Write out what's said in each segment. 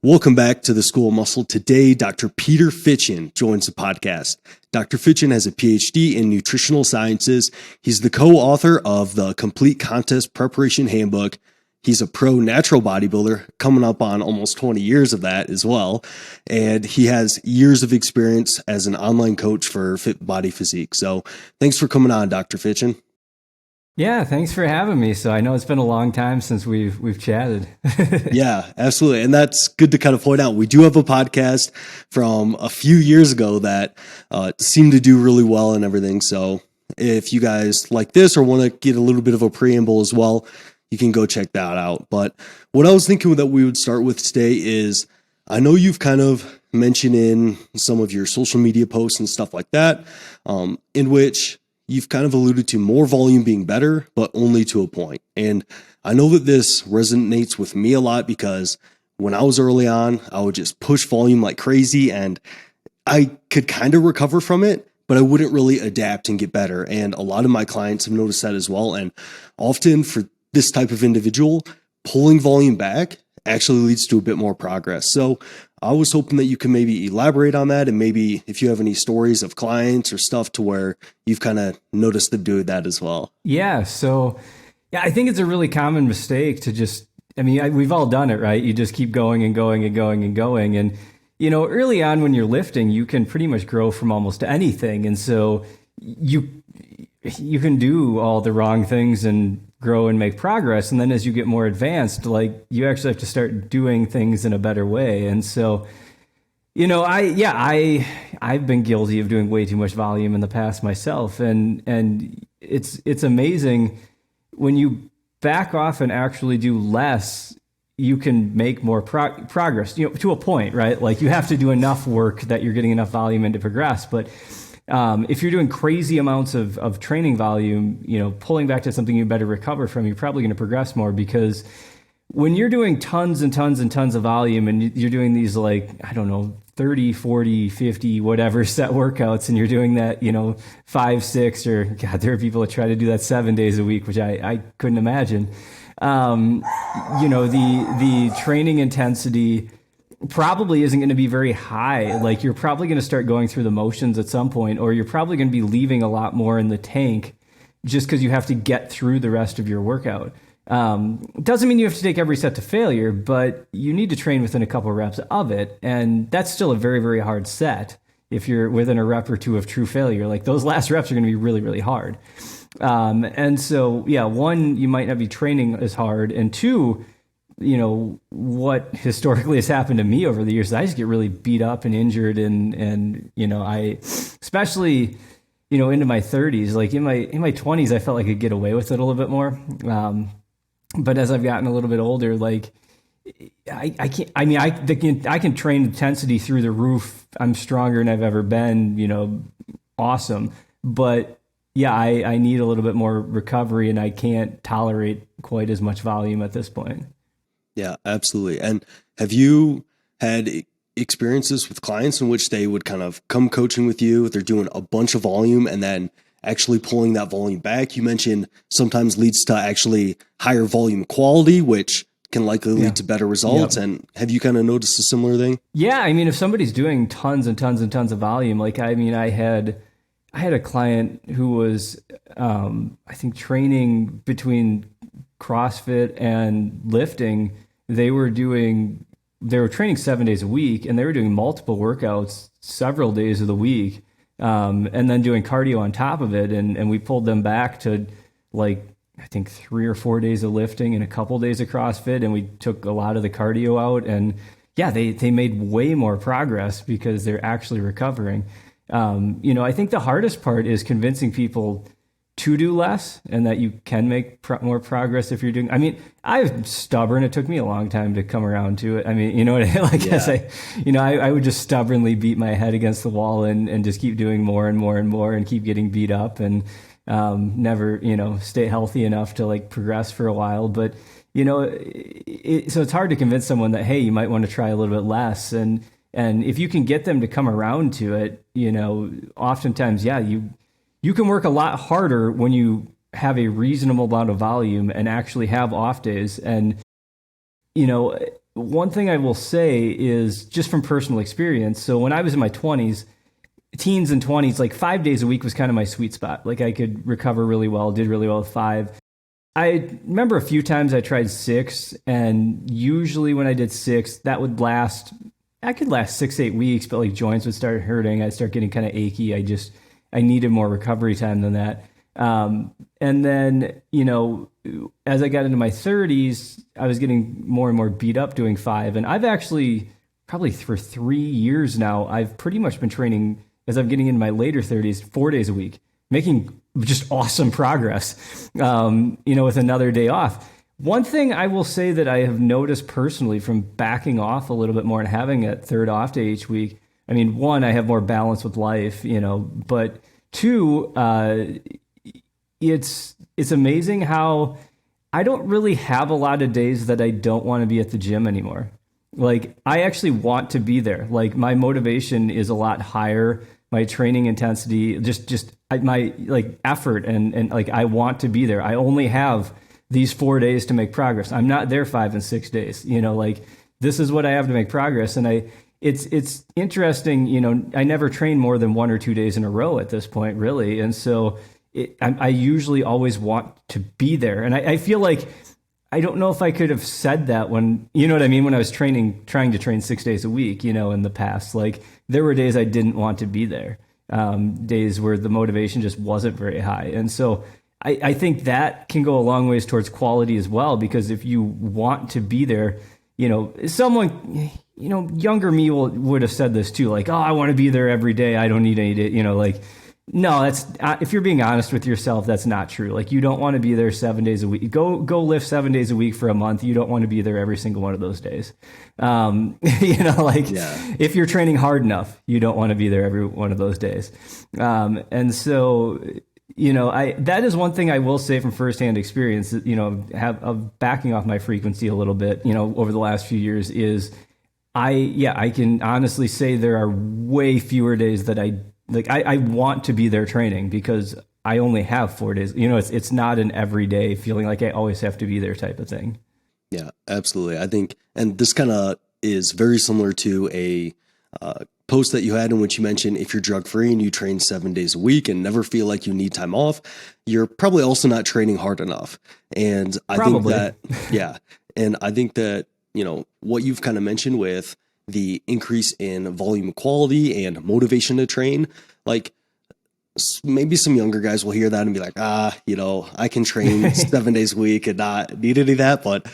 Welcome back to the School of Muscle. Today, Dr. Peter Fitschen joins the podcast. Dr. Fitschen has a PhD in nutritional sciences. He's the co-author of the Complete Contest Preparation Handbook. He's a pro natural bodybuilder, coming up on almost 20 years of that as well. And he has years of experience as an online coach for fit body physique. So thanks for coming on, Dr. Fitschen. Yeah, thanks for having me. So I know it's been a long time since we've chatted. Yeah, absolutely. And that's good to kind of point out. We do have a podcast from a few years ago that seemed to do really well and everything. So if you guys like this or want to get a little bit of a preamble as well, you can go check that out. But what I was thinking that we would start with today is, I know you've kind of mentioned in some of your social media posts and stuff like that, in which you've kind of alluded to more volume being better, but only to a point. And I know that this resonates with me a lot because when I was early on, I would just push volume like crazy and I could kind of recover from it, but I wouldn't really adapt and get better. And a lot of my clients have noticed that as well. And often for this type of individual, pulling volume back actually leads to a bit more progress. So I was hoping that you could maybe elaborate on that, and maybe if you have any stories of clients or stuff to where you've kind of noticed them doing that as well. Yeah. So I think it's a really common mistake to just, we've all done it, right? You just keep going and going and going and going. And, early on when you're lifting, you can pretty much grow from almost anything. And so you can do all the wrong things and grow and make progress. And then as you get more advanced, like you actually have to start doing things in a better way. And so, I've been guilty of doing way too much volume in the past myself. And it's amazing when you back off and actually do less, you can make more progress, to a point, right? Like you have to do enough work that you're getting enough volume in to progress. But if you're doing crazy amounts of training volume, pulling back to something you better recover from, you're probably going to progress more, because when you're doing tons and tons and tons of volume and you're doing these 30, 40, 50, whatever set workouts, and you're doing that, 5, 6, or God, there are people that try to do that 7 days a week, which I couldn't imagine. The training intensity probably isn't going to be very high. Like you're probably going to start going through the motions at some point, or you're probably going to be leaving a lot more in the tank just because you have to get through the rest of your workout. Doesn't mean you have to take every set to failure, but you need to train within a couple of reps of it. And that's still a very, very hard set. If you're within a rep or two of true failure, like those last reps are going to be really, really hard. And so, one, you might not be training as hard, and two, what historically has happened to me over the years, I just get really beat up and injured. And I, especially, into my 30s, like in my 20s, I felt like I could get away with it a little bit more. But as I've gotten a little bit older, like I can train intensity through the roof. I'm stronger than I've ever been, awesome. But I need a little bit more recovery, and I can't tolerate quite as much volume at this point. Yeah, absolutely. And have you had experiences with clients in which they would kind of come coaching with you, they're doing a bunch of volume and then actually pulling that volume back? You mentioned sometimes leads to actually higher volume quality, which can likely lead to better results. Yep. And have you kind of noticed a similar thing? Yeah. If somebody's doing tons and tons and tons of volume, I had a client who was, I think, training between CrossFit and lifting. They were training 7 days a week, and they were doing multiple workouts several days of the week, and then doing cardio on top of it. And we pulled them back to I think 3 or 4 days of lifting and a couple days of CrossFit, and we took a lot of the cardio out, and they made way more progress because they're actually recovering. I think the hardest part is convincing people to do less and that you can make more progress if you're doing. I'm stubborn. It took me a long time to come around to it. I would just stubbornly beat my head against the wall and just keep doing more and more and more and keep getting beat up and never, stay healthy enough to progress for a while. But, so it's hard to convince someone that, hey, you might want to try a little bit less. And if you can get them to come around to it, oftentimes, you can work a lot harder when you have a reasonable amount of volume and actually have off days. And, one thing I will say is just from personal experience. So when I was in my teens and 20s, like 5 days a week was kind of my sweet spot. Like I could recover really well, did really well with 5. I remember a few times I tried 6, and usually when I did 6, that would last, I could last 6-8 weeks, but like joints would start hurting. I'd start getting kind of achy. I needed more recovery time than that. And then, as I got into my 30s, I was getting more and more beat up doing 5. And I've actually, probably for 3 years now, I've pretty much been training, as I'm getting into my later 30s, 4 days a week, making just awesome progress, with another day off. One thing I will say that I have noticed personally from backing off a little bit more and having a third off day each week, I mean, one, I have more balance with life, but two, it's amazing how I don't really have a lot of days that I don't want to be at the gym anymore. Like I actually want to be there. Like my motivation is a lot higher. My training intensity, my like effort and like I want to be there. I only have these 4 days to make progress. I'm not there 5 and 6 days. Like this is what I have to make progress. And it's interesting. I never train more than 1 or 2 days in a row at this point, really. And so I usually always want to be there. And I feel like I don't know if I could have said that when, what I mean? When I was trying to train 6 days a week, in the past, like there were days I didn't want to be there, days where the motivation just wasn't very high. And so I think that can go a long ways towards quality as well, because if you want to be there, someone, younger me would have said this too, like, oh, I want to be there every day. I don't need any day, like, no, that's if you're being honest with yourself, that's not true. Like you don't want to be there 7 days a week. Go lift 7 days a week for a month. You don't want to be there every single one of those days. If you're training hard enough, you don't want to be there every one of those days. And so, that is one thing I will say from firsthand experience, of backing off my frequency a little bit, over the last few years is I can honestly say there are way fewer days that I want to be there training because I only have 4 days. It's not an everyday feeling like I always have to be there type of thing. Yeah, absolutely. I think, and this kind of is very similar to a post that you had in which you mentioned if you're drug free and you train 7 days a week and never feel like you need time off, you're probably also not training hard enough. And I think that, and I think that, what you've kind of mentioned with the increase in volume quality and motivation to train, like maybe some younger guys will hear that and be like, I can train 7 days a week and not need any of that. But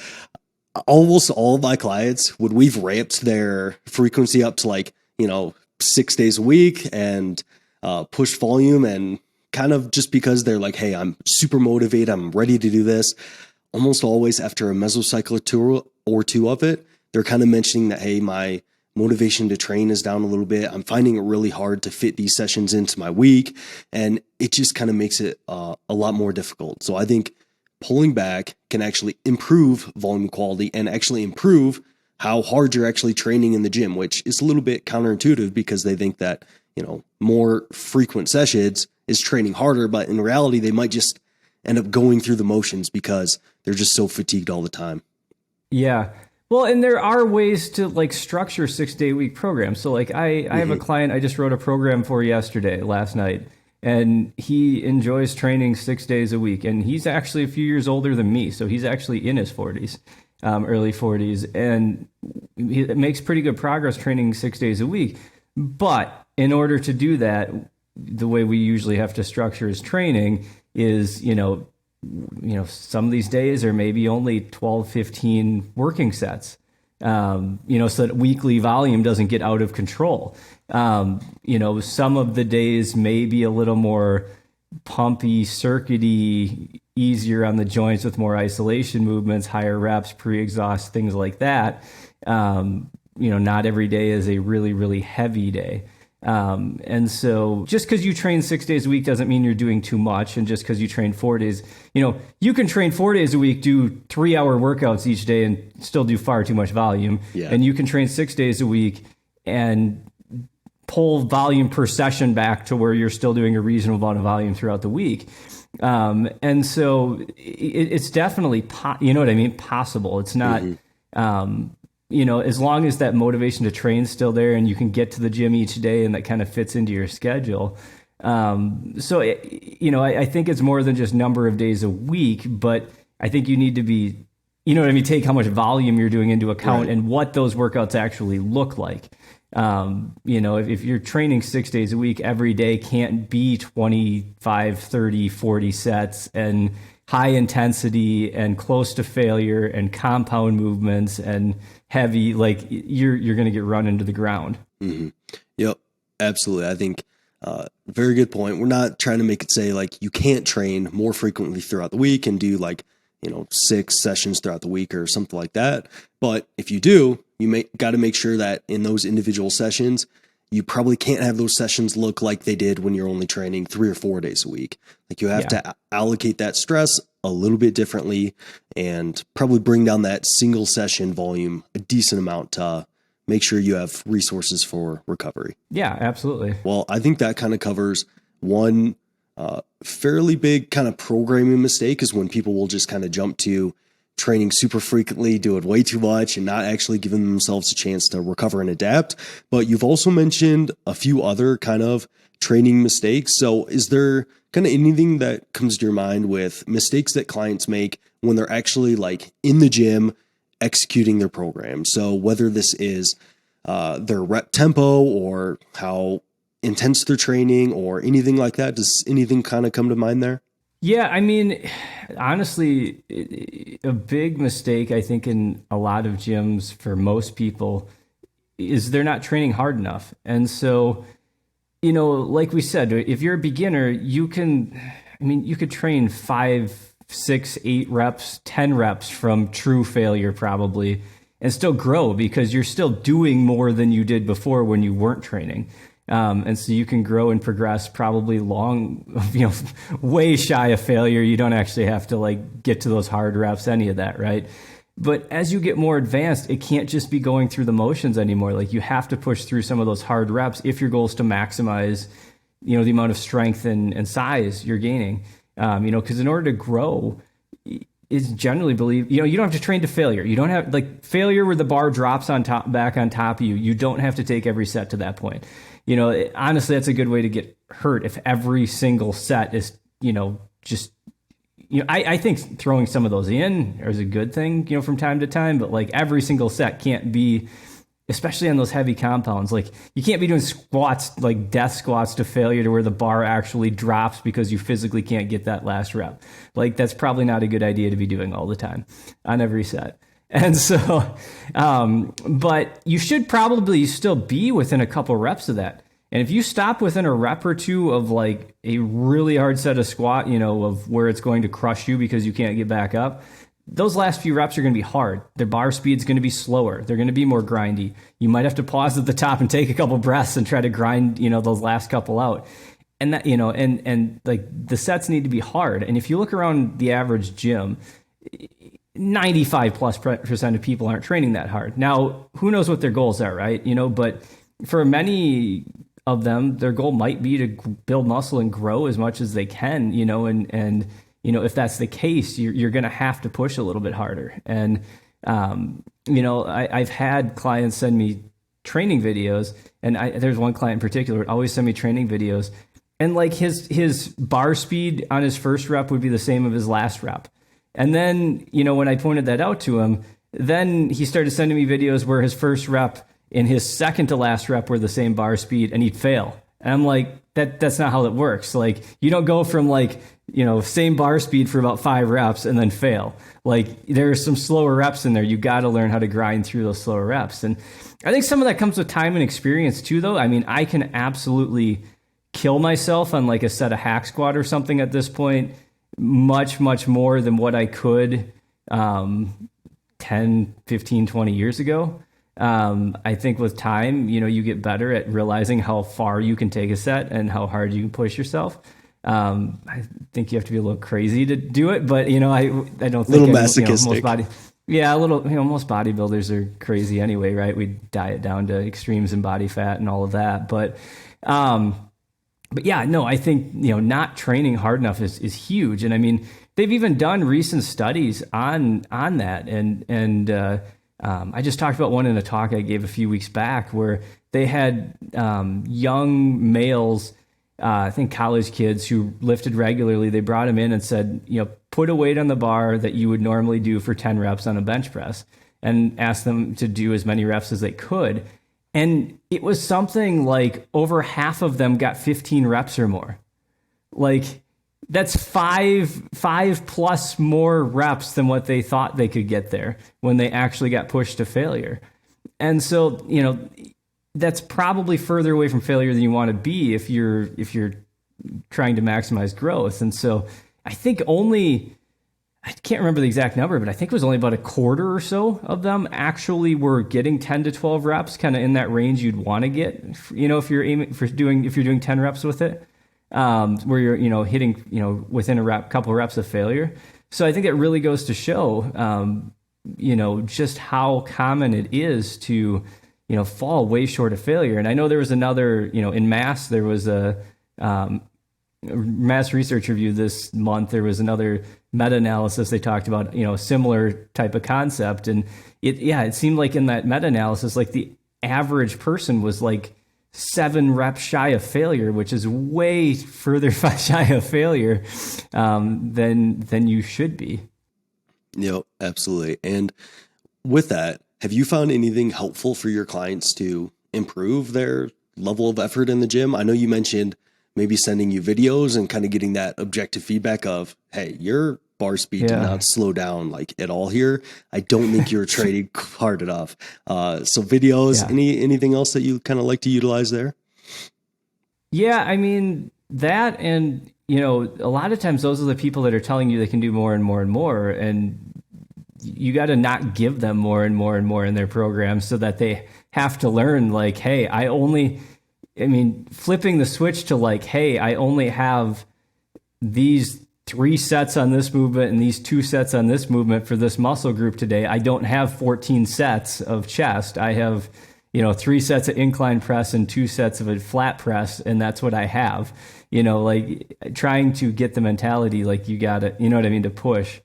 almost all of my clients, when we've ramped their frequency up to 6 days a week and pushed volume, and kind of just because they're like, hey, I'm super motivated, I'm ready to do this, almost always after a mesocycle or two of it, they're kind of mentioning that, hey, my motivation to train is down a little bit. I'm finding it really hard to fit these sessions into my week. And it just kind of makes it a lot more difficult. So I think pulling back can actually improve volume quality and actually improve how hard you're actually training in the gym, which is a little bit counterintuitive because they think that, more frequent sessions is training harder. But in reality, they might just end up going through the motions because they're just so fatigued all the time. Yeah. Well, and there are ways to structure 6 day week programs. So I have a client I just wrote a program for last night, and he enjoys training 6 days a week. And he's actually a few years older than me. So he's actually in his 40s, early 40s, and he makes pretty good progress training 6 days a week. But in order to do that, the way we usually have to structure his training is, some of these days are maybe only 12, 15 working sets, so that weekly volume doesn't get out of control. Some of the days may be a little more pumpy, circuity, easier on the joints with more isolation movements, higher reps, pre-exhaust, things like that. Not every day is a really, really heavy day. And so just because you train 6 days a week doesn't mean you're doing too much. And just because you train 4 days, you can train 4 days a week, do 3-hour workouts each day and still do far too much volume. Yeah. And you can train 6 days a week and pull volume per session back to where you're still doing a reasonable amount of volume throughout the week. And so it's definitely, possible. It's not, as long as that motivation to train is still there and you can get to the gym each day and that kind of fits into your schedule. I think it's more than just number of days a week, but I think you need to be, take how much volume you're doing into account, right, and what those workouts actually look like. If you're training 6 days a week, every day can't be 25, 30, 40 sets and high intensity and close to failure and compound movements and heavy, like you're going to get run into the ground. Mm-hmm. Yep. Absolutely. I think, very good point. We're not trying to make it say like you can't train more frequently throughout the week and do 6 sessions throughout the week or something like that. But if you do, you got to make sure that in those individual sessions, you probably can't have those sessions look like they did when you're only training 3 or 4 days a week. Like you have to allocate that stress a little bit differently and probably bring down that single session volume a decent amount to make sure you have resources for recovery. Yeah, absolutely. Well, I think that kind of covers one fairly big kind of programming mistake is when people will just kind of jump to training super frequently, do it way too much, and not actually giving themselves a chance to recover and adapt. But you've also mentioned a few other kind of training mistakes. So is there kind of anything that comes to your mind with mistakes that clients make when they're actually like in the gym executing their program? So whether this is their rep tempo or how intense they're training or anything like that, does anything kind of come to mind there? Yeah, I mean, honestly, a big mistake, I think, in a lot of gyms for most people is they're not training hard enough. And so, like we said, if you're a beginner, you could train 5, 6, 8 reps, 10 reps from true failure probably, and still grow because you're still doing more than you did before when you weren't training. And so you can grow and progress probably way shy of failure. You don't actually have to get to those hard reps, any of that, right? But as you get more advanced, it can't just be going through the motions anymore. Like you have to push through some of those hard reps if your goal is to maximize, the amount of strength and size you're gaining. Because in order to grow, is generally believed, you don't have to train to failure. You don't have failure where the bar drops back on top of you. You don't have to take every set to that point. Honestly, that's a good way to get hurt if every single set is, I think throwing some of those in is a good thing, from time to time, but every single set can't be, especially on those heavy compounds. You can't be doing squats, death squats to failure to where the bar actually drops because you physically can't get that last rep. That's probably not a good idea to be doing all the time on every set. And so, but you should probably still be within a couple reps of that. And if you stop within a rep or two of a really hard set of squat, of where it's going to crush you because you can't get back up, those last few reps are going to be hard. Their bar speed's going to be slower. They're going to be more grindy. You might have to pause at the top and take a couple breaths and try to grind, those last couple out. And that, and the sets need to be hard. And if you look around the average gym, 95+% of people aren't training that hard. Now, who knows what their goals are, right? But for many of them, their goal might be to build muscle and grow as much as they can, and if that's the case, you're going to have to push a little bit harder. And, I've had clients send me training videos, and there's one client in particular would always send me training videos, and his bar speed on his first rep would be the same of his last rep. And then, when I pointed that out to him, then he started sending me videos where his first rep and his second to last rep were the same bar speed and he'd fail. And I'm like, that's not how that works. You don't go from same bar speed for about 5 reps and then fail. There are some slower reps in there. You got to learn how to grind through those slower reps. And I think some of that comes with time and experience too, though. I mean, I can absolutely kill myself on a set of hack squat or something at this point, much, much more than what I could 10, 15, 20 years ago. I think with time, you get better at realizing how far you can take a set and how hard you can push yourself. I think you have to be a little crazy to do it, but I don't think a little masochistic. Most bodybuilders are crazy anyway, right? We diet down to extremes in body fat and all of that. But yeah, no, I think, not training hard enough is huge. And I mean, they've even done recent studies on that. And I just talked about one in a talk I gave a few weeks back where they had young males, I think college kids who lifted regularly. They brought them in and said, put a weight on the bar that you would normally do for 10 reps on a bench press, and asked them to do as many reps as they could. And it was something like over half of them got 15 reps or more. Like, that's five plus more reps than what they thought they could get there when they actually got pushed to failure. And so, that's probably further away from failure than you want to be if you're trying to maximize growth. And so I think I can't remember the exact number, but I think it was only about a quarter or so of them actually were getting 10 to 12 reps, kind of in that range you'd want to get, if you're doing 10 reps with it. Where you're, hitting, within couple reps of failure. So I think it really goes to show, just how common it is to, fall way short of failure. And I know there was another, in mass, there was a mass research review this month. There was another meta-analysis. They talked about, a similar type of concept. And it seemed like in that meta-analysis, like the average person was like 7 reps shy of failure, which is way further shy of failure than you should be. Yep, absolutely. And with that, have you found anything helpful for your clients to improve their level of effort in the gym? I know you mentioned maybe sending you videos and kind of getting that objective feedback of, hey, your bar speed did not slow down like at all here. I don't think you're training hard enough. So videos, anything else that you kind of like to utilize there? Yeah, I mean, that, and, a lot of times those are the people that are telling you they can do more and more and more. And you got to not give them more and more and more in their program so that they have to learn like, hey, flipping the switch to like, hey, I only have these 3 sets on this movement and these 2 sets on this movement for this muscle group today. I don't have 14 sets of chest. I have, 3 sets of incline press and 2 sets of a flat press. And that's what I have, like trying to get the mentality, like you got it, to push,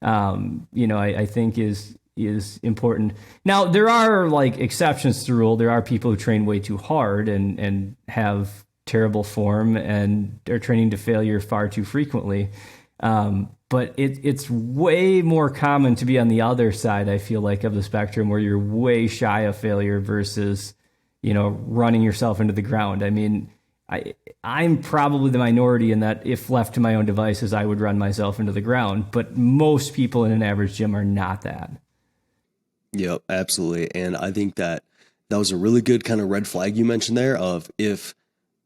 I think is important. Now, there are like exceptions to the rule. There are people who train way too hard and have terrible form and are training to failure far too frequently. But it's way more common to be on the other side, I feel like, of the spectrum where you're way shy of failure versus, running yourself into the ground. I mean, I'm probably the minority in that if left to my own devices, I would run myself into the ground. But most people in an average gym are not that. Yep, absolutely. And I think that was a really good kind of red flag you mentioned there of if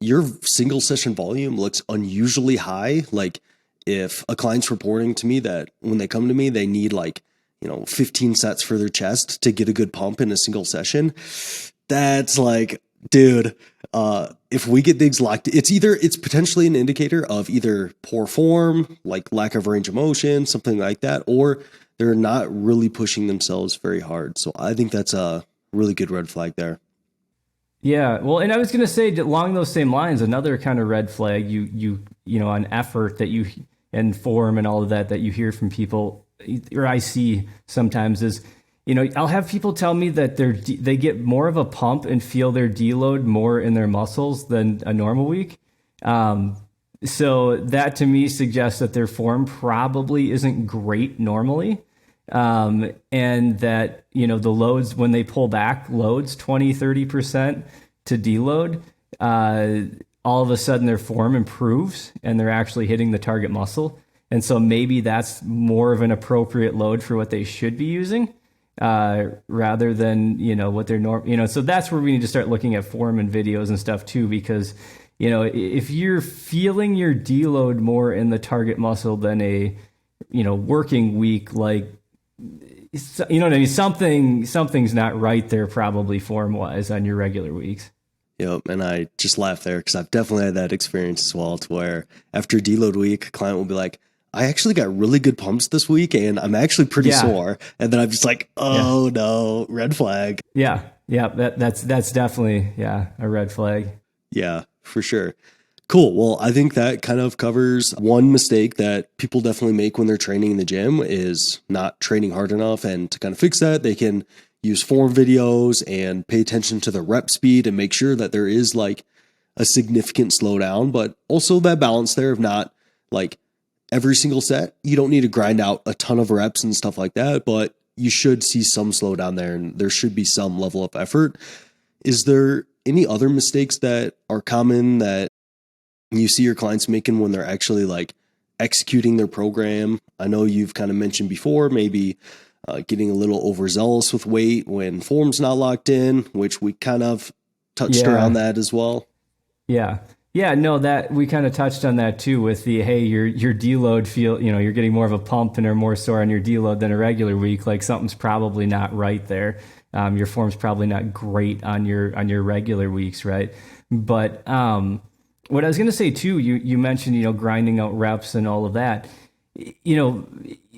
your single session volume looks unusually high, like if a client's reporting to me that when they come to me, they need 15 sets for their chest to get a good pump in a single session. That's like, dude, if we get things locked, it's potentially an indicator of either poor form, like lack of range of motion, something like that, or they're not really pushing themselves very hard. So I think that's a really good red flag there. Yeah, well, and I was going to say along those same lines, another kind of red flag you on effort that you and form and all of that you hear from people, or I see sometimes is, I'll have people tell me that they get more of a pump and feel their deload more in their muscles than a normal week. So that to me suggests that their form probably isn't great normally. And that, the loads, when they pull back loads 20, 30% to deload, all of a sudden their form improves and they're actually hitting the target muscle. And so maybe that's more of an appropriate load for what they should be using, rather than, what they're so that's where we need to start looking at form and videos and stuff too, because, if you're feeling your deload more in the target muscle than a, working week, like, what I mean? Something's not right there, probably form wise on your regular weeks. Yep. And I just laugh there because I've definitely had that experience as well, to where after deload week, a client will be like, I actually got really good pumps this week and I'm actually pretty sore. And then I'm just like, no, red flag. Yeah. Yeah. That's definitely, a red flag. Yeah, for sure. Cool. Well, I think that kind of covers one mistake that people definitely make when they're training in the gym is not training hard enough. And to kind of fix that, they can use form videos and pay attention to the rep speed and make sure that there is like a significant slowdown, but also that balance there of not like every single set. You don't need to grind out a ton of reps and stuff like that, but you should see some slowdown there and there should be some level of effort. Is there any other mistakes that are common that you see your clients making when they're actually like executing their program? I know you've kind of mentioned before, maybe getting a little overzealous with weight when form's not locked in, which we kind of touched around that as well. Yeah. Yeah, no, that we kind of touched on that too with the, hey, your deload feel, you're getting more of a pump and are more sore on your deload than a regular week. Like something's probably not right there. Your form's probably not great on your regular weeks, right? But what I was going to say too, you mentioned, grinding out reps and all of that.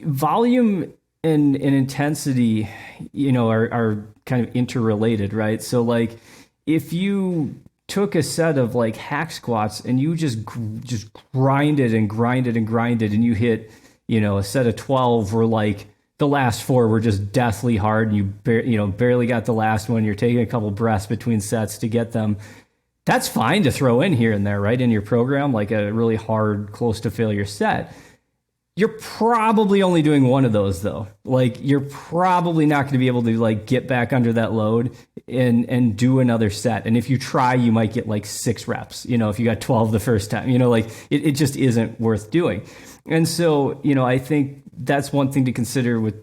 Volume and intensity, are kind of interrelated, right? So like if you took a set of like hack squats and you just grinded and grinded and grinded and you hit, a set of 12 where like the last 4 were just deathly hard and you barely got the last one, you're taking a couple breaths between sets to get them. That's fine to throw in here and there, right? In your program, like a really hard, close to failure set. You're probably only doing one of those though. Like you're probably not going to be able to like get back under that load and do another set. And if you try, you might get like 6 reps, if you got 12 the first time, like it just isn't worth doing. And so, I think that's one thing to consider with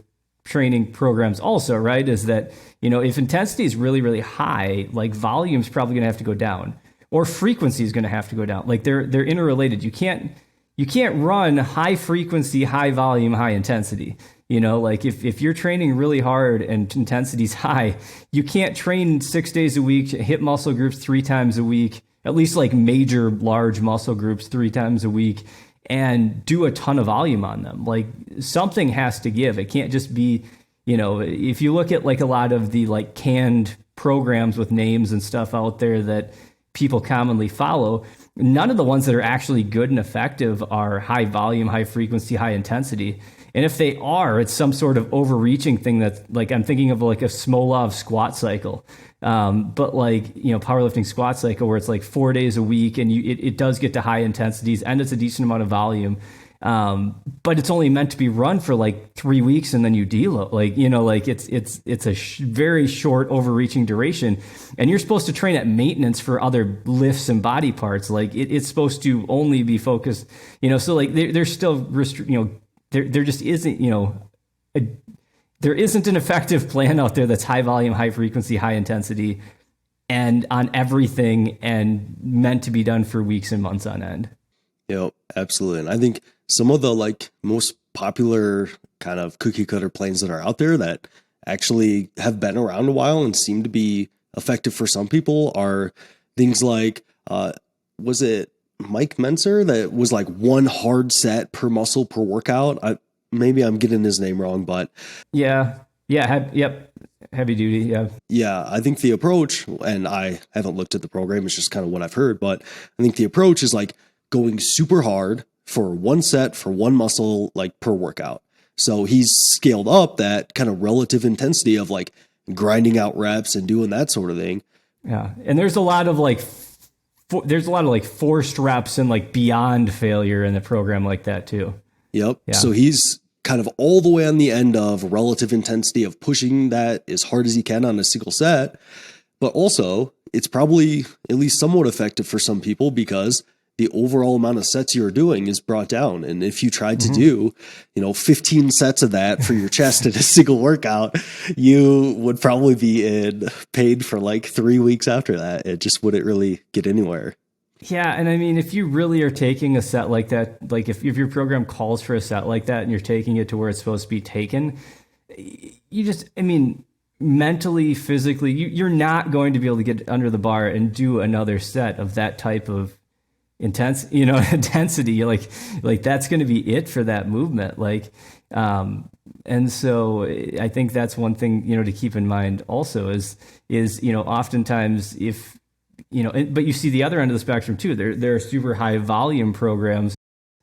training programs also, right? Is that, if intensity is really, really high, like volume's probably going to have to go down or frequency is going to have to go down. Like they're interrelated. You can't run high frequency, high volume, high intensity. Like if you're training really hard and intensity's high, you can't train 6 days a week, hit muscle groups 3 times a week, at least like major large muscle groups 3 times a week, and do a ton of volume on them. Like something has to give. It can't just be, if you look at like a lot of the like canned programs with names and stuff out there that people commonly follow, none of the ones that are actually good and effective are high volume, high frequency, high intensity. And if they are, it's some sort of overreaching thing that's like, I'm thinking of like a Smolov squat cycle. But like, powerlifting squat cycle where it's like 4 days a week and it does get to high intensities and it's a decent amount of volume. But it's only meant to be run for like 3 weeks and then you deload. Like, like it's a very short overreaching duration and you're supposed to train at maintenance for other lifts and body parts. Like it's supposed to only be focused, so like there's still there just isn't, there isn't an effective plan out there that's high volume, high frequency, high intensity and on everything and meant to be done for weeks and months on end. Absolutely. And I think some of the like most popular kind of cookie cutter plans that are out there that actually have been around a while and seem to be effective for some people are things like, was it Mike Menser that was like one hard set per muscle per workout? Maybe I'm getting his name wrong, but yep. Heavy duty. Yeah. I think the approach, and I haven't looked at the program, it's just kind of what I've heard, but I think the approach is like going super hard for one set for one muscle, like per workout. So he's scaled up that kind of relative intensity of like grinding out reps and doing that sort of thing. Yeah. And there's a lot of like, forced reps and like beyond failure in the program like that too. Yep. Yeah. So he's kind of all the way on the end of relative intensity of pushing that as hard as he can on a single set. But also it's probably at least somewhat effective for some people because the overall amount of sets you're doing is brought down. And if you tried to do, 15 sets of that for your chest in a single workout, you would probably be paid for like 3 weeks after that. It just wouldn't really get anywhere. Yeah. And I mean, if you really are taking a set like that, like if your program calls for a set like that and you're taking it to where it's supposed to be taken, mentally, physically, you're not going to be able to get under the bar and do another set of that type of intensity. Like that's going to be it for that movement. And so I think that's one thing, to keep in mind also is, oftentimes if, but you see the other end of the spectrum too. There are super high volume programs,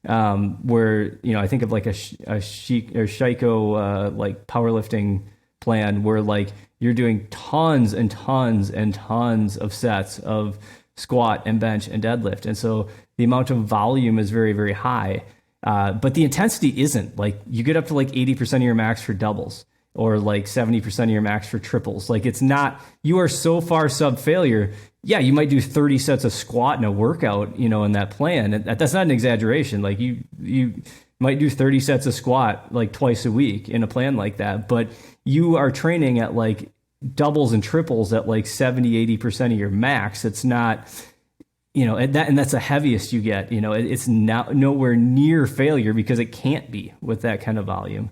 where, I think of like a Shiko, like powerlifting plan where like you're doing tons and tons and tons of sets of squat and bench and deadlift. And so the amount of volume is very, very high. But the intensity isn't. Like, you get up to like 80% of your max for doubles, or like 70% of your max for triples. Like, it's not, you are so far sub failure. Yeah, you might do 30 sets of squat in a workout, in that plan. And that's not an exaggeration. Like, you might do 30 sets of squat like twice a week in a plan like that, but you are training at like doubles and triples at like 70-80% of your max. It's not, and that's the heaviest you get. It's not nowhere near failure, because it can't be with that kind of volume.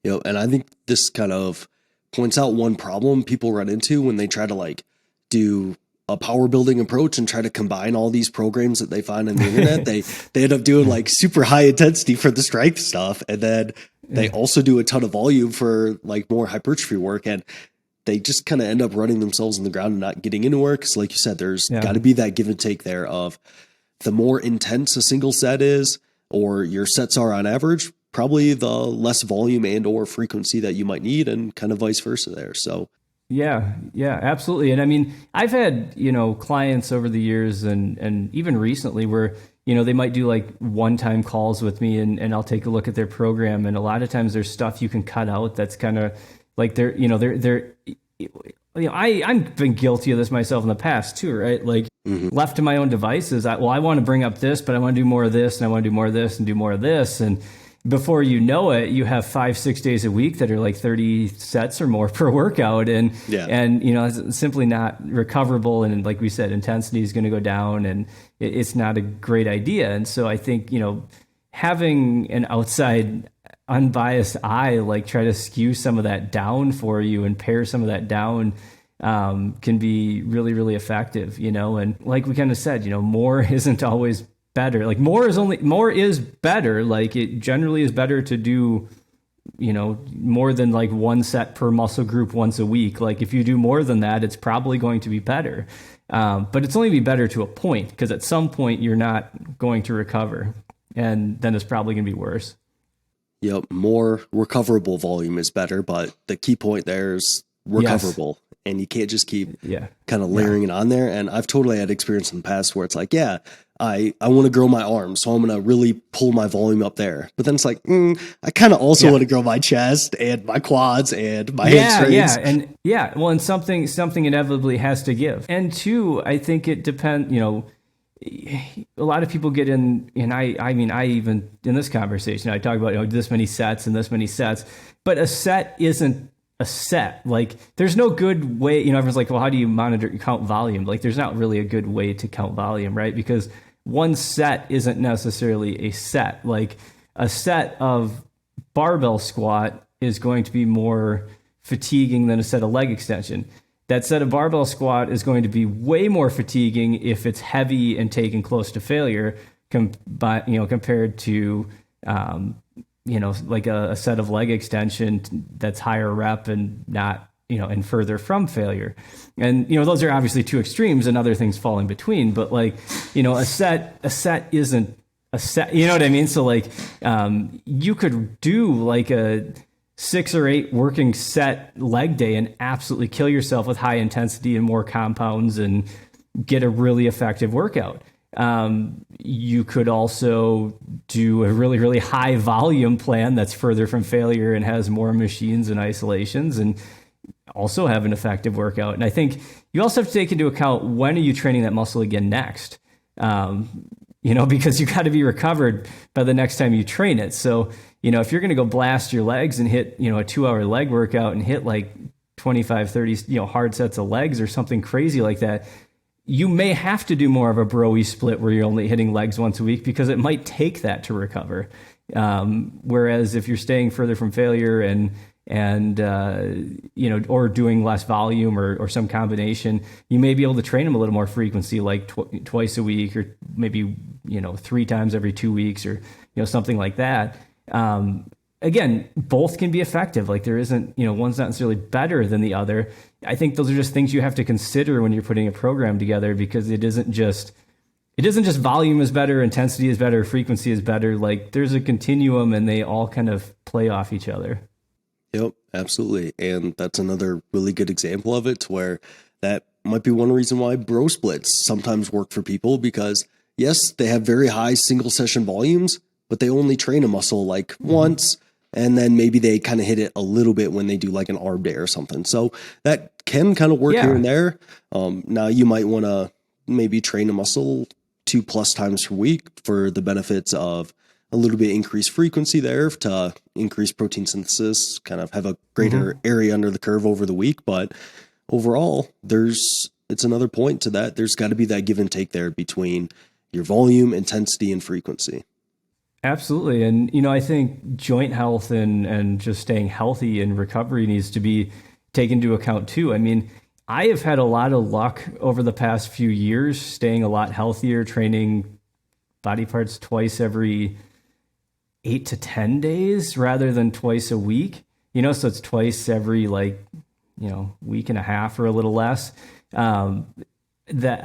And I think this kind of points out one problem people run into when they try to like do a power building approach and try to combine all these programs that they find on the internet. They end up doing like super high intensity for the strength stuff, and then they also do a ton of volume for like more hypertrophy work, and they just kind of end up running themselves in the ground and not getting anywhere. Because like you said, there's got to be that give and take there of the more intense a single set is, or your sets are on average, probably the less volume and or frequency that you might need, and kind of vice versa there. So yeah, absolutely. And I mean, I've had, clients over the years and even recently where, they might do like one-time calls with me, and I'll take a look at their program. And a lot of times there's stuff you can cut out that's kind of like I've been guilty of this myself in the past too, right? Like, left to my own devices, I want to bring up this, but I want to do more of this, and I want to do more of this and do more of this. And before you know it, you have 5-6 days a week that are like 30 sets or more per workout. And it's simply not recoverable. And like we said, intensity is going to go down, and it's not a great idea. And so I think, having an outside unbiased eye, like, try to skew some of that down for you and pare some of that down, can be really, really effective, and like we kind of said, more isn't always better. Like, more is better. Like, it generally is better to do, more than like one set per muscle group once a week. Like, if you do more than that, it's probably going to be better. But it's only be better to a point, because at some point you're not going to recover, and then it's probably going to be worse. Yep. More recoverable volume is better, but the key point there is recoverable. Yes. And you can't just keep kind of layering it on there. And I've totally had experience in the past where it's like, I want to grow my arms, so I'm going to really pull my volume up there. But then it's like, I kind of also want to grow my chest and my quads and my hamstrings. And something inevitably has to give. And two, I think it depends, a lot of people get in, and I mean, I even in this conversation, I talk about, this many sets and this many sets, but a set isn't a set. Like, there's no good way, everyone's like, well, how do you count volume? Like, there's not really a good way to count volume, right? Because one set isn't necessarily a set. Like, a set of barbell squat is going to be more fatiguing than a set of leg extension. That set of barbell squat is going to be way more fatiguing if it's heavy and taken close to failure, compared to, like a set of leg extension that's higher rep and not, and further from failure. And, those are obviously two extremes, and other things fall in between. But like, a set isn't a set, you know what I mean? So like, you could do like a 6 or 8 working set leg day and absolutely kill yourself with high intensity and more compounds and get a really effective workout. You could also do a really, really high volume plan that's further from failure and has more machines and isolations, and also have an effective workout. And I think you also have to take into account, when are you training that muscle again next? Because you got to be recovered by the next time you train it. So, if you're going to go blast your legs and hit, a 2-hour leg workout and hit like 25, 30, hard sets of legs or something crazy like that, you may have to do more of a bro-y split where you're only hitting legs once a week, because it might take that to recover. Whereas if you're staying further from failure and or doing less volume or some combination, you may be able to train them a little more frequency, like twice a week, or maybe, 3 times every 2 weeks, or, something like that. Again, both can be effective. Like, there isn't, one's not necessarily better than the other. I think those are just things you have to consider when you're putting a program together, because it isn't just volume is better, intensity is better, frequency is better. Like, there's a continuum, and they all kind of play off each other. Yep. absolutely. And that's another really good example of it, to where that might be one reason why bro splits sometimes work for people, because yes, they have very high single session volumes, but they only train a muscle like once. And then maybe they kind of hit it a little bit when they do like an arm day or something. So that can kind of work here Yeah. and there. Now you might want to maybe train a muscle 2+ times per week for the benefits of a little bit increased frequency there to increase protein synthesis, kind of have a greater area under the curve over the week. But overall, it's another point to that. There's got to be that give and take there between your volume, intensity, and frequency. Absolutely. And, I think joint health and just staying healthy and recovery needs to be taken into account too. I mean, I have had a lot of luck over the past few years, staying a lot healthier, training body parts twice every 8 to 10 days rather than twice a week, so it's twice every week and a half or a little less. That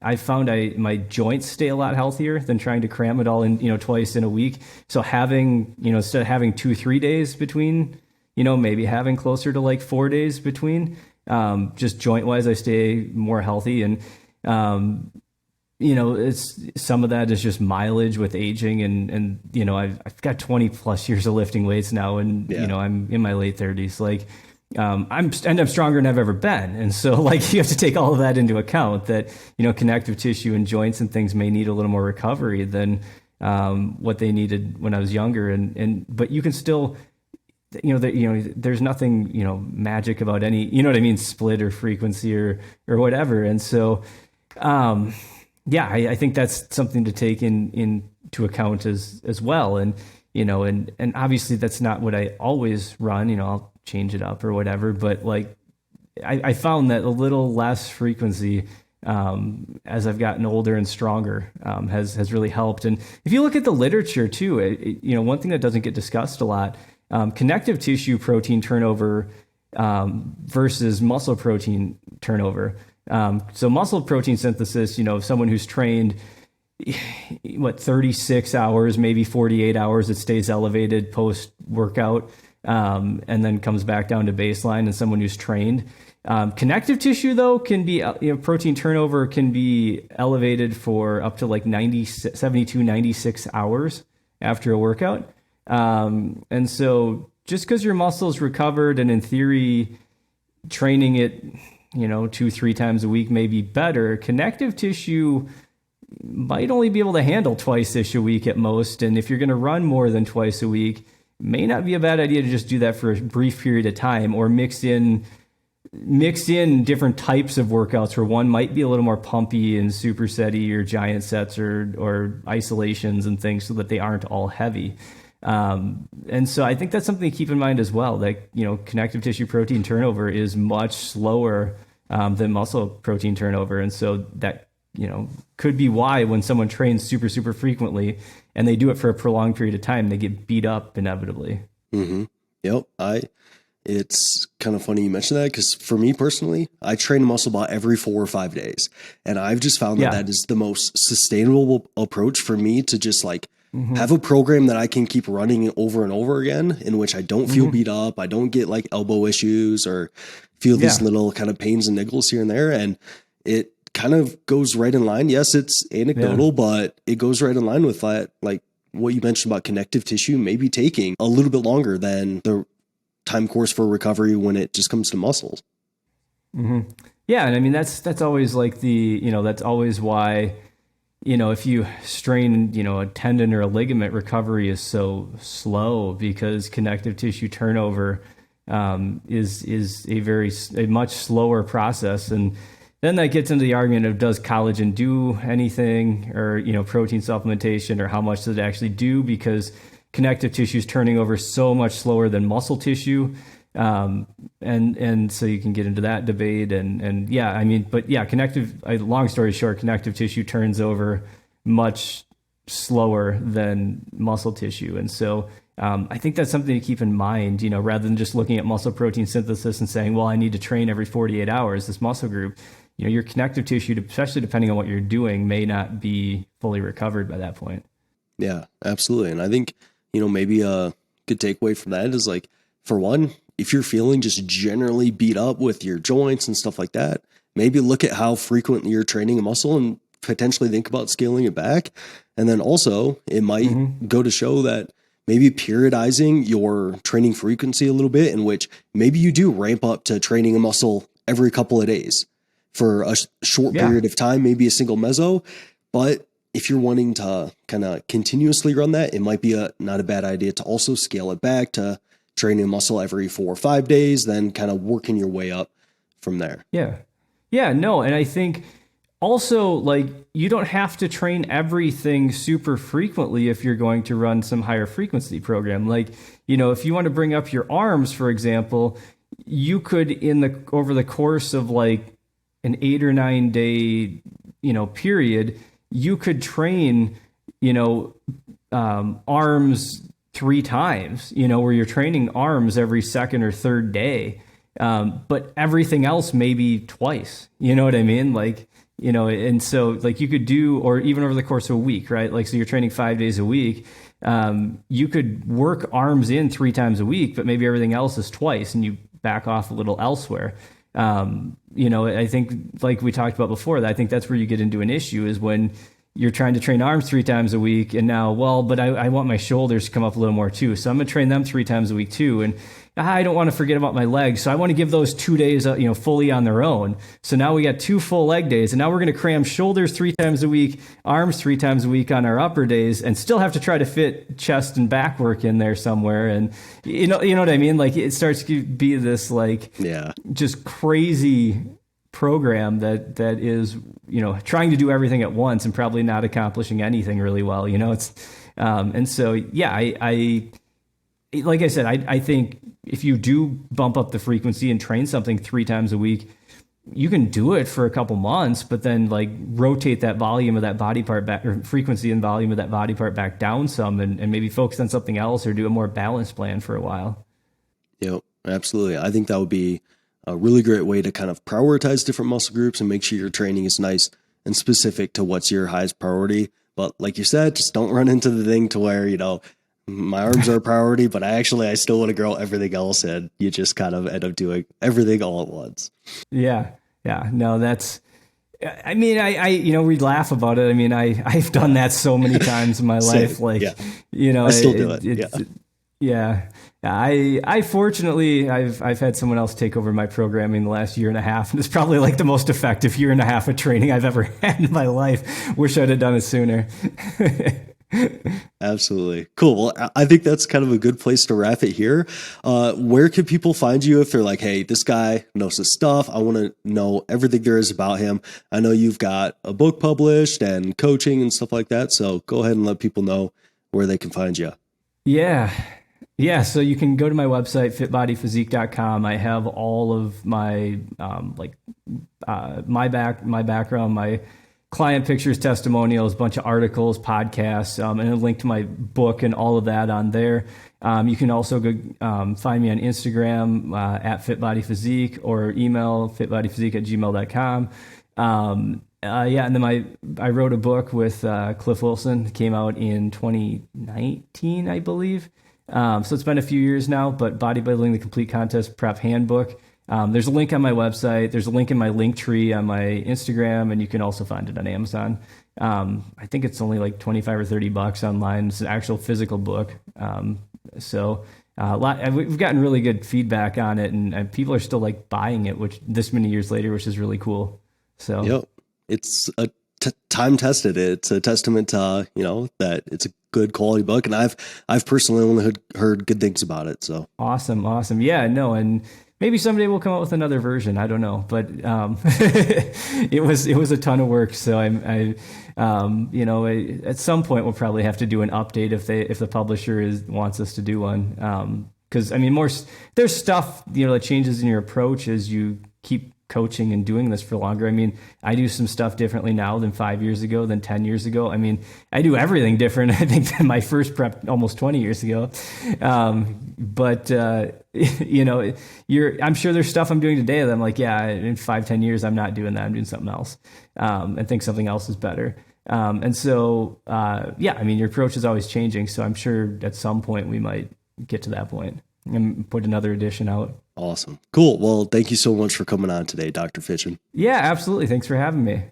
I found my joints stay a lot healthier than trying to cram it all in, twice in a week. So having, instead of having 2-3 days between, maybe having closer to like 4 days between, just joint wise, I stay more healthy. And, it's some of that is just mileage with aging and I've got 20 plus years of lifting weights now, and, I'm in my late 30s. Like, I'm stronger than I've ever been. And so like you have to take all of that into account, that, connective tissue and joints and things may need a little more recovery than, what they needed when I was younger. But you can still, there's nothing, magic about any, split or frequency or whatever. And so, I think that's something to take into account as well. And, and obviously that's not what I always run, I'll change it up or whatever, but like I found that a little less frequency as I've gotten older and stronger has really helped. And if you look at the literature too, one thing that doesn't get discussed a lot, connective tissue protein turnover versus muscle protein turnover. So muscle protein synthesis, someone who's trained 36 hours, maybe 48 hours, it stays elevated post workout, and then comes back down to baseline. And someone who's trained, connective tissue though can be, protein turnover can be elevated for up to like 72, 96 hours after a workout. And so just because your muscle's recovered and in theory training it, 2-3 times a week may be better, connective tissue might only be able to handle twice-ish a week at most. And if you're going to run more than twice a week, it may not be a bad idea to just do that for a brief period of time, or mix in different types of workouts where one might be a little more pumpy and supersetty or giant sets or isolations and things, so that they aren't all heavy. And so I think that's something to keep in mind as well, that, connective tissue protein turnover is much slower than muscle protein turnover. And so that, could be why when someone trains super, super frequently and they do it for a prolonged period of time, they get beat up inevitably. Mm-hmm. Yep. It's kind of funny you mentioned that, because for me personally, I train muscle about every 4 or 5 days. And I've just found that is the most sustainable approach for me to just like have a program that I can keep running over and over again, in which I don't feel beat up. I don't get like elbow issues or feel these little kind of pains and niggles here and there. And it kind of goes right in line. Yes, it's anecdotal, but it goes right in line with that, like what you mentioned about connective tissue maybe taking a little bit longer than the time course for recovery when it just comes to muscles. Yeah. And I mean, that's always like that's always why, if you strain, a tendon or a ligament, recovery is so slow, because connective tissue turnover is a much slower process. And then that gets into the argument of, does collagen do anything, or, protein supplementation, or how much does it actually do? Because connective tissue is turning over so much slower than muscle tissue. And so you can get into that debate and long story short, connective tissue turns over much slower than muscle tissue. And so, I think that's something to keep in mind, rather than just looking at muscle protein synthesis and saying, well, I need to train every 48 hours, this muscle group. Your connective tissue, especially depending on what you're doing, may not be fully recovered by that point. Yeah, absolutely. And I think, maybe a good takeaway from that is, like, for one, if you're feeling just generally beat up with your joints and stuff like that, maybe look at how frequent you're training a muscle and potentially think about scaling it back. And then also it might go to show that maybe periodizing your training frequency a little bit, in which maybe you do ramp up to training a muscle every couple of days for a short period of time, maybe a single meso. But if you're wanting to kind of continuously run that, it might be not a bad idea to also scale it back to training a muscle every 4 or 5 days, then kind of working your way up from there. Yeah. Yeah, no. And I think also, like, you don't have to train everything super frequently if you're going to run some higher frequency program. Like, you know, if you want to bring up your arms, for example, you could over the course of like an 8 or 9 day, you know, period, you could train, you know, arms 3 times, you know, where you're training arms every second or third day. But everything else maybe twice, you know what I mean? Like, you know, and so like you could do, or even over the course of a week, right? Like, so you're training 5 days a week. You could work arms in 3 times a week, but maybe everything else is twice and you back off a little elsewhere. You know, I think like we talked about before, I think that's where you get into an issue, is when you're trying to train arms 3 times a week, and now, well, but I want my shoulders to come up a little more too. So I'm going to train them 3 times a week too. And I don't want to forget about my legs. So I want to give those 2 days, you know, fully on their own. So now we got 2 full leg days, and now we're going to cram shoulders 3 times a week, arms 3 times a week on our upper days, and still have to try to fit chest and back work in there somewhere. And you know what I mean? Like, it starts to be this like, just crazy program that is, you know, trying to do everything at once and probably not accomplishing anything really well, you know. It's and so yeah, I like I said, I think if you do bump up the frequency and train something 3 times a week, you can do it for a couple months, but then like rotate that volume of that body part back, or frequency and volume of that body part back down some, and maybe focus on something else or do a more balanced plan for a while. Yep, absolutely. I think that would be a really great way to kind of prioritize different muscle groups and make sure your training is nice and specific to what's your highest priority. But like you said, just don't run into the thing to where, you know, my arms are a priority, but I still want to grow everything else, and you just kind of end up doing everything all at once. Yeah. Yeah. No, that's, I mean, I you know, we laugh about it. I mean, I've done that so many times in my life. Like, you know, I still do it. Yeah. I fortunately, I've had someone else take over my programming the last 1.5 years, and it's probably like the most effective 1.5 years of training I've ever had in my life. Wish I'd have done it sooner. Absolutely. Cool. Well, I think that's kind of a good place to wrap it here. Where can people find you if they're like, hey, this guy knows his stuff, I want to know everything there is about him? I know you've got a book published and coaching and stuff like that. So go ahead and let people know where they can find you. Yeah. Yeah, so you can go to my website, fitbodyphysique.com. I have all of my my background, my client pictures, testimonials, a bunch of articles, podcasts, and a link to my book and all of that on there. You can also go find me on Instagram at fitbodyphysique, or email fitbodyphysique@gmail.com. Yeah, and then I wrote a book with Cliff Wilson. It came out in 2019, I believe. So it's been a few years now, but Bodybuilding: The Complete Contest Prep Handbook. There's a link on my website. There's a link in my link tree on my Instagram, and you can also find it on Amazon. I think it's only like $25 or $30 online. It's an actual physical book. So we've gotten really good feedback on it, and people are still like buying it, which this many years later, which is really cool. So yep, it's a time tested. It's a testament to, you know, that it's a good quality book, and I've personally only heard good things about it. So awesome. Yeah, no, and maybe someday we'll come out with another version. I don't know, but it was a ton of work. So I you know, at some point we'll probably have to do an update if the publisher wants us to do one. Because I mean, there's stuff, you know, that changes in your approach as you keep coaching and doing this for longer. I mean, I do some stuff differently now than 5 years ago, than 10 years ago. I mean, I do everything different, I think, than my first prep almost 20 years ago. But you know, I'm sure there's stuff I'm doing today that I'm like, yeah, in 5-10 years, I'm not doing that. I'm doing something else, and think something else is better. And so, yeah, I mean, your approach is always changing. So I'm sure at some point we might get to that point. and put another edition out. Awesome. Cool. Well, thank you so much for coming on today, Dr. Fitschen. Yeah, absolutely. Thanks for having me.